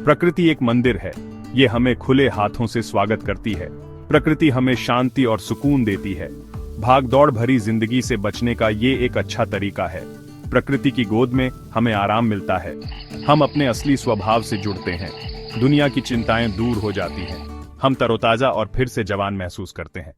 प्रकृति एक मंदिर है। ये हमें खुले हाथों से स्वागत करती है। प्रकृति हमें शांति और सुकून देती है। भागदौड़ भरी जिंदगी से बचने का ये एक अच्छा तरीका है। प्रकृति की गोद में हमें आराम मिलता है। हम अपने असली स्वभाव से जुड़ते हैं। दुनिया की चिंताएं दूर हो जाती हैं। हम तरोताजा और फिर से जवान महसूस करते हैं।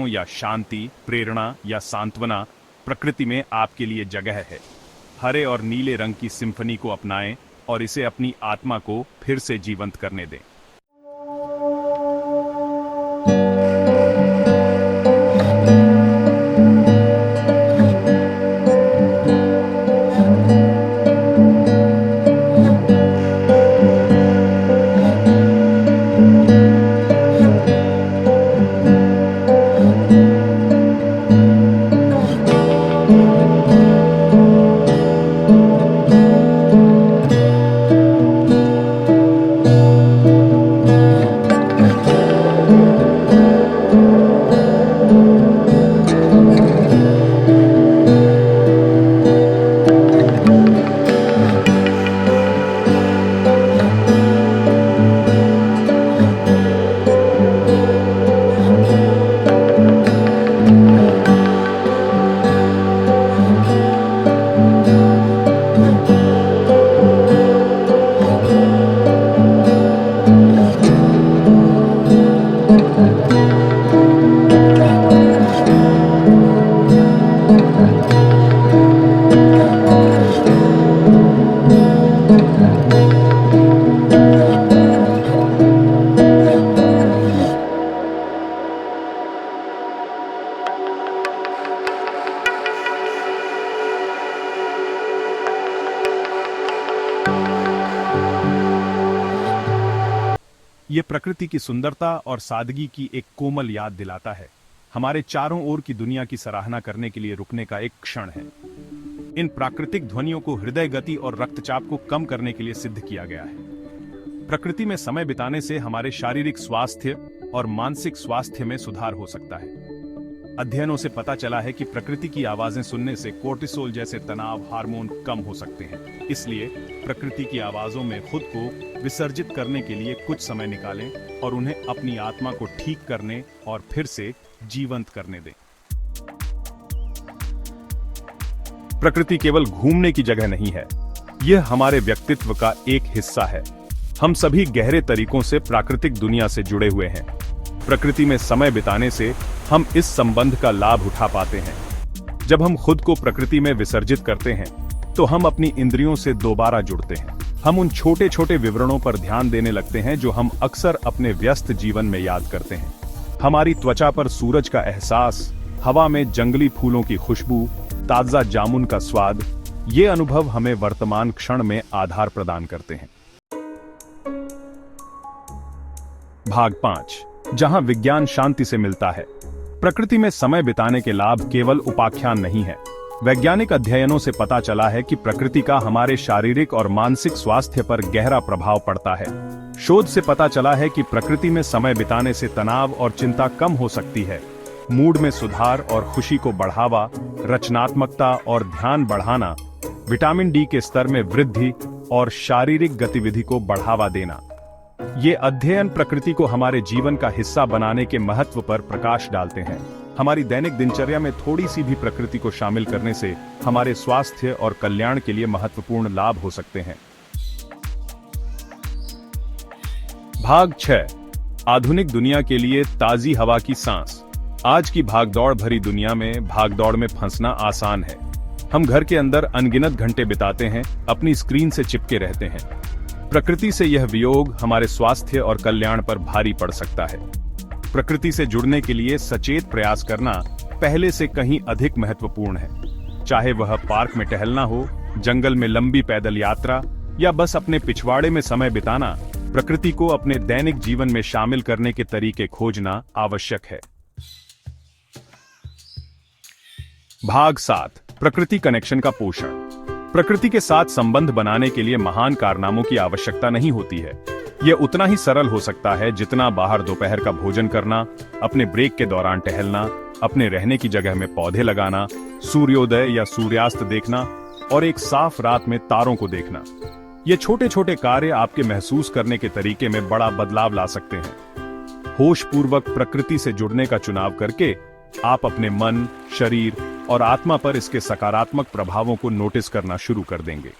या शांति, प्रेरणा या सांत्वना, प्रकृति में आपके लिए जगह है। हरे और नीले रंग की सिम्फनी को अपनाएं और इसे अपनी आत्मा को फिर से जीवंत करने दें। ये प्रकृति की सुंदरता और सादगी की एक कोमल याद दिलाता है। हमारे चारों ओर की दुनिया की सराहना करने के लिए रुकने का एक क्षण है। इन प्राकृतिक ध्वनियों को हृदय गति और रक्तचाप को कम करने के लिए सिद्ध किया गया है। प्रकृति में समय बिताने से हमारे शारीरिक स्वास्थ्य और मानसिक स्वास्थ्य में सुधार हो सकता है। अध्ययनों से पता चला है कि प्रकृति की आवाजें सुनने से कोर्टिसोल जैसे तनाव हार्मोन कम हो सकते हैं। इसलिए प्रकृति की आवाजों में खुद को विसर्जित करने के लिए कुछ समय निकालें और उन्हें अपनी आत्मा को ठीक करने और फिर से जीवंत करने दें। प्रकृति केवल घूमने की जगह नहीं है, यह हमारे व्यक्तित्व का एक हिस्सा है। हम सभी गहरे तरीकों से प्राकृतिक दुनिया से जुड़े हुए हैं। प्रकृति में समय बिताने से हम इस संबंध का लाभ उठा पाते हैं। जब हम खुद को प्रकृति में विसर्जित करते हैं तो हम अपनी इंद्रियों से दोबारा जुड़ते हैं। हम उन छोटे छोटे विवरणों पर ध्यान देने लगते हैं जो हम अक्सर अपने व्यस्त जीवन में याद करते हैं। हमारी त्वचा पर सूरज का एहसास, हवा में जंगली फूलों की खुशबू, ताजा जामुन का स्वाद, ये अनुभव हमें वर्तमान क्षण में आधार प्रदान करते हैं। भाग 5, जहां विज्ञान शांति से मिलता है। प्रकृति में समय बिताने के लाभ केवल उपाख्यान नहीं है। वैज्ञानिक अध्ययनों से पता चला है कि प्रकृति का हमारे शारीरिक और मानसिक स्वास्थ्य पर गहरा प्रभाव पड़ता है। शोध से पता चला है कि प्रकृति में समय बिताने से तनाव और चिंता कम हो सकती है, मूड में सुधार और खुशी को बढ़ावा, रचनात्मकता और ध्यान बढ़ाना, विटामिन डी के स्तर में वृद्धि और शारीरिक गतिविधि को बढ़ावा देना। ये अध्ययन प्रकृति को हमारे जीवन का हिस्सा बनाने के महत्व पर प्रकाश डालते हैं। हमारी दैनिक दिनचर्या में थोड़ी सी भी प्रकृति को शामिल करने से हमारे स्वास्थ्य और कल्याण के लिए महत्वपूर्ण लाभ हो सकते हैं। भाग 6, आधुनिक दुनिया के लिए ताजी हवा की सांस। आज की भागदौड़ भरी दुनिया में भागदौड़ में फंसना आसान है। हम घर के अंदर अनगिनत घंटे बिताते हैं, अपनी स्क्रीन से चिपके रहते हैं। प्रकृति से यह वियोग हमारे स्वास्थ्य और कल्याण पर भारी पड़ सकता है। प्रकृति से जुड़ने के लिए सचेत प्रयास करना पहले से कहीं अधिक महत्वपूर्ण है। चाहे वह पार्क में टहलना हो, जंगल में लंबी पैदल यात्रा या बस अपने पिछवाड़े में समय बिताना, प्रकृति को अपने दैनिक जीवन में शामिल करने के तरीके खोजना आवश्यक है। भाग 7, प्रकृति कनेक्शन का पोषण। प्रकृति के साथ संबंध बनाने के लिए महान कारनामों की आवश्यकता नहीं होती है। यह उतना ही सरल हो सकता है जितना बाहर दोपहर का भोजन करना, अपने ब्रेक के दौरान टहलना, अपने रहने की जगह में पौधे लगाना, सूर्योदय या सूर्यास्त देखना और एक साफ रात में तारों को देखना। ये छोटे छोटे कार्य आपके महसूस करने के तरीके में बड़ा बदलाव ला सकते हैं। होशपूर्वक प्रकृति से जुड़ने का चुनाव करके आप अपने मन, शरीर और आत्मा पर इसके सकारात्मक प्रभावों को नोटिस करना शुरू कर देंगे।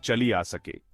चली आ सके।